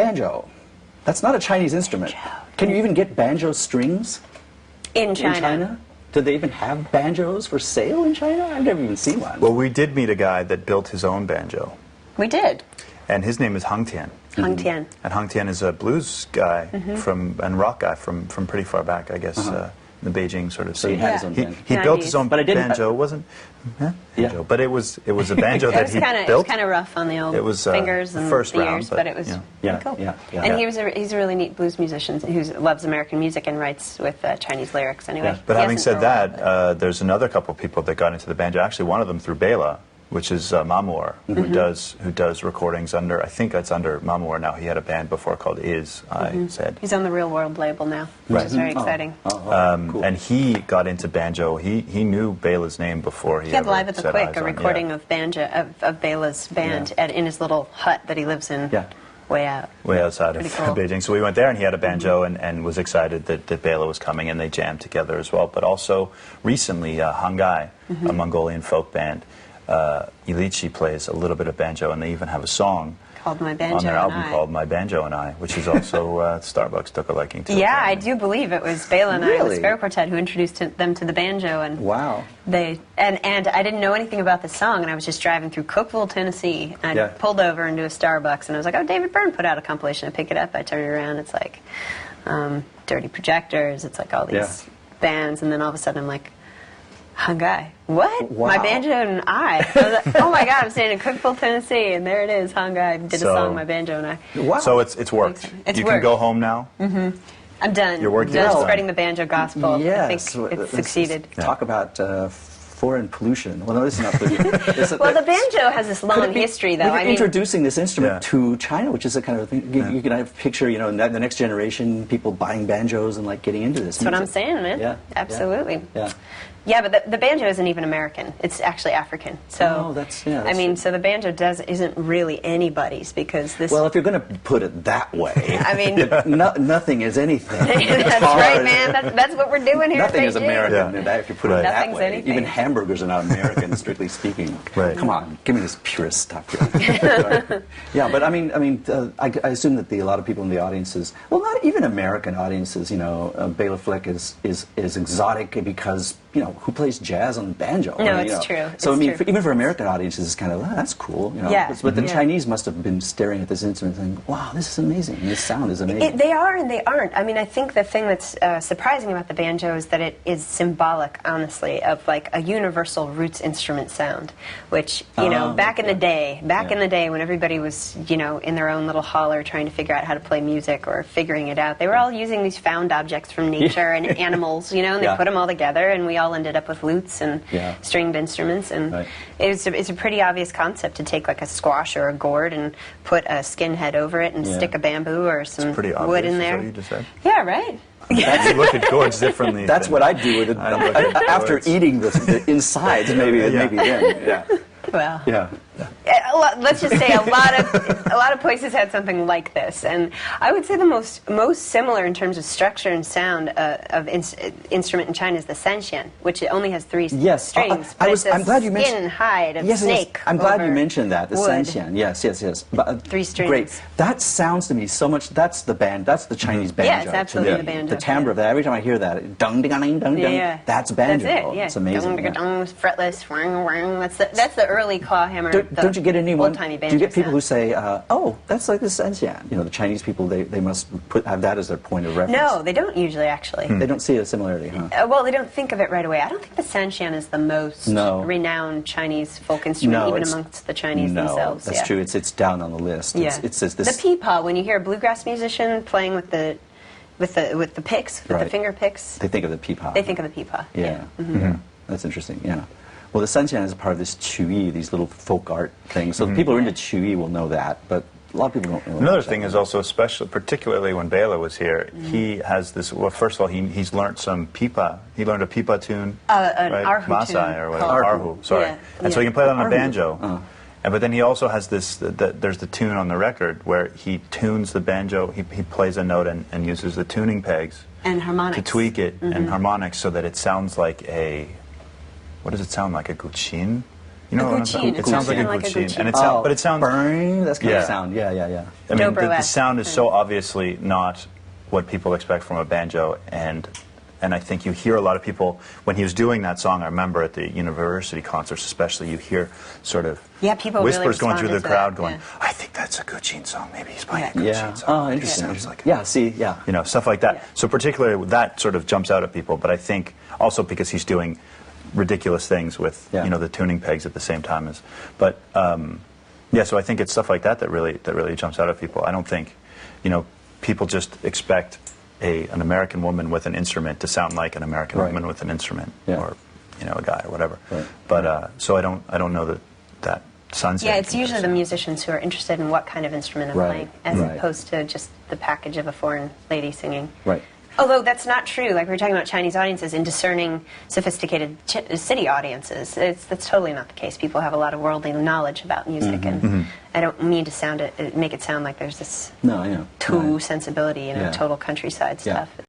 banjo. That's not a Chinese instrument. Can you even get banjo strings in China? In China? Do they even have banjos for sale in China? I've never even seen one. Well, we did meet a guy that built his own banjo. We did. And his name is Hang Tian. Hang Tian. And Hang Tian is a blues guy and rock guy from pretty far back, I guess, in the Beijing sort of So he scene. had his own banjo. He built his own But I didn't- banjo. It wasn't banjo, but it was a banjo that he It was built. kind of rough on the old It was, fingers and first the round, ears, but it was Yeah, cool. yeah, yeah. And he's a really neat blues musician who loves American music and writes with Chinese lyrics anyway. Yeah. But He having hasn't said for a while, that, there's another couple of people that got into the banjo. Actually, one of them through Bela, which is Mamour, who does recordings under, I think it's under Mamour now. He had a band before called I said. He's on the Real World label now, which is very exciting. Cool. And he got into banjo. He knew Bela's name before he He had ever Live at the set Quick, eyes a on- recording of banjo of Bela's band in his little hut that he lives in way out. way outside of Pretty cool. Beijing. So we went there, and he had a banjo and was excited that Bela was coming, and they jammed together as well. But also recently, Hangai, a Mongolian folk band, Ilichi plays a little bit of banjo, and they even have a song Called My Banjo on their and album I. called My Banjo and I, which is also Starbucks took a liking to. Yeah, I apparently. do believe it was Bela and I, the Really? Sparrow Quartet, who introduced them to the banjo. And Wow. they and I didn't know anything about the song, and I was just driving through Cookeville, Tennessee, and I pulled over into a Starbucks, and I was like, oh, David Byrne put out a compilation. I pick it up, I turn it around, it's like Dirty Projectors, it's like all these bands, and then all of a sudden I'm like, Hangai. What? Wow. My Banjo and I. I was like, oh my God, I'm staying in Cookeville, Tennessee, and there it is, Hangai did a song, My Banjo and I. Wow. So it's worked. It's you worked. can go home now. I'm done. Your work I'm there is done done. spreading the banjo gospel. Yes. I think it's succeeded. Talk about foreign pollution. Well, no, this is not pollution. Well, the banjo has this long history, though. We're introducing this instrument Yeah. to China, which is a kind of thing. You can have picture, you know, the next generation, people buying banjos and like getting into this. That's what I'm music. saying, man. Yeah. Absolutely. Yeah. Yeah, but the banjo isn't even American. It's actually African. So Oh, that's I mean, so the banjo isn't really anybody's because this. Well, if you're going to put it that way, I mean, nothing is anything. that's right, man. That's what we're doing here. Nothing in is Beijing. American if you put it that Nothing's way. anything. Even hamburgers are not American, strictly speaking. Right. Come on, give me this purist stuff. Sorry. Yeah, but I assume that a lot of people in the audiences, well, not even American audiences, you know, Bela Fleck is exotic because, you know, who plays jazz on banjo? No, I mean, it's you know. true. So It's I mean, true. even for American audiences, it's kind of that's cool, you know. Yeah. But the Yeah. Chinese must have been staring at this instrument, and thinking, "Wow, this is amazing. This sound is amazing." They are and they aren't. I mean, I think the thing that's surprising about the banjo is that it is symbolic, honestly, of like a universal roots instrument sound, which, you know, back in the day when everybody was, you know, in their own little holler trying to figure out how to play music or figuring it out, they were all using these found objects from nature and animals, you know, and they put them all together, and we all ended up with lutes and stringed instruments, and it's a pretty obvious concept to take like a squash or a gourd and put a skin head over it and stick a bamboo or some Pretty obvious, wood in is there. what you just said. Yeah, right. You look at gourds differently. That's what I do with it I look at after gourds. eating the insides. Maybe then. Yeah. Well, Yeah. let's just say a lot of places had something like this, and I would say the most similar in terms of structure and sound of instrument in China is the sanxian, which only has three strings. I'm glad you mentioned. Skin hide of Yes, snake. I'm glad you over mentioned that. The wood. sanxian. Yes. But, 3 strings. Great. That sounds to me so much. That's the band. That's the Chinese banjo. Yeah, it's absolutely to me. the banjo, The timbre of that. Every time I hear that, dung ding ding dung dung. Yeah. That's banjo. That's it. Yeah. It's amazing. Dung, yeah. dung, fretless. Wang, wang. That's the early claw hammer. Don't you get anyone? Old-timey Do banjo you get people sound. who say, "Oh, that's like the sanxian"? You know, the Chinese people. They must have that as their point of reference. No, they don't usually actually. They don't see a similarity, huh? Well, they don't think of it right away. I don't think the sanxian is the most renowned Chinese folk instrument, even amongst the Chinese themselves. That's true. It's down on the list. Yeah. It's this. The peepaw. When you hear a bluegrass musician playing with the picks, with the finger picks, They think of the peepaw. they think of the peepaw. Yeah. Yeah. That's interesting. Yeah. Well, the sanxian is part of this chuyi, these little folk art things. So the people who are into chuyi will know that, but a lot of people don't know. Another thing is also, particularly when Bela was here, he has this. Well, first of all, he's learned some pipa. He learned a pipa tune, An right? arhu Masai tune or called- whatever. Arhu. Sorry. Yeah, And so he can play that on a Arhu. banjo. But then he also has this. There's the tune on the record where he tunes the banjo. He plays a note and uses the tuning pegs And harmonics. to tweak it and harmonics so that it sounds like a. What does it sound like? A guqin? You know, A guccine. it sounds like a Like a guccine, guccine. and it sounds, but it sounds. Burn, that's kind of Yeah. sound. Yeah, yeah, yeah. I mean, the Dobro-esque. sound is so obviously not what people expect from a banjo, and I think you hear a lot of people when he was doing that song. I remember at the university concerts, especially, you hear sort of people whispers really going through the responded to crowd, that, going, yeah. "I think that's a Guccine song. Maybe he's playing a Yeah. Guccine song." Oh, It interesting. sounds like Yeah. See. Yeah. you know, stuff like that. Yeah. So particularly that sort of jumps out at people, but I think also because he's doing ridiculous things with Yeah. you know the tuning pegs at the same time as, but yeah. So I think it's stuff like that that really jumps out at people. I don't think, you know, people just expect an American woman with an instrument to sound like an American Right. woman with an instrument, Yeah. or you know a guy or whatever. Right. But so I don't know that Sun's. Yeah, it's usually the musicians who are interested in what kind of instrument I'm Right, playing, as right. opposed to just the package of a foreign lady singing. Right. Although that's not true. Like we were talking about Chinese audiences and discerning sophisticated city audiences. That's totally not the case. People have a lot of worldly knowledge about music, and I don't mean to make it sound like there's this No, I know. sensibility, Yeah. total countryside Yeah. stuff.